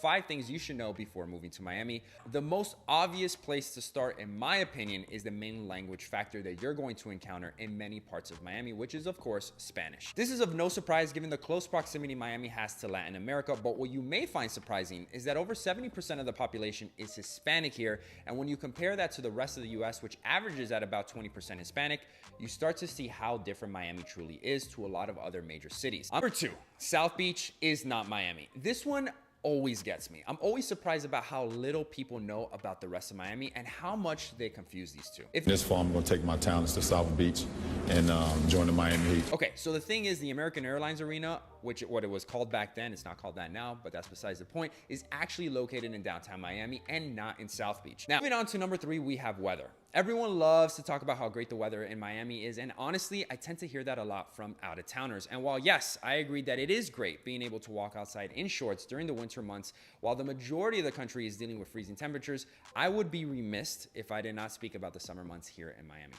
5 things you should know before moving to Miami. The most obvious place to start, in my opinion, is the main language factor that you're going to encounter in many parts of Miami, which is of course Spanish. This is of no surprise given the close proximity Miami has to Latin America, but what you may find surprising is that over 70% of the population is Hispanic here, and when you compare that to the rest of the US, which averages at about 20% Hispanic, you start to see how different Miami truly is to a lot of other major cities. Number 2, South Beach is not Miami. This one always gets me. I'm always surprised about how little people know about the rest of Miami and how much they confuse these two. This fall, I'm going to take my talents to South Beach and join the Miami Heat. Okay, so the thing is, the American Airlines Arena, which what it was called back then, it's not called that now, but that's besides the point, is actually located in downtown Miami and not in South Beach. Now, moving on to number 3, we have weather. Everyone loves to talk about how great the weather in Miami is, and honestly, I tend to hear that a lot from out-of-towners. And while yes, I agree that it is great being able to walk outside in shorts during the winter months, while the majority of the country is dealing with freezing temperatures, I would be remiss if I did not speak about the summer months here in Miami.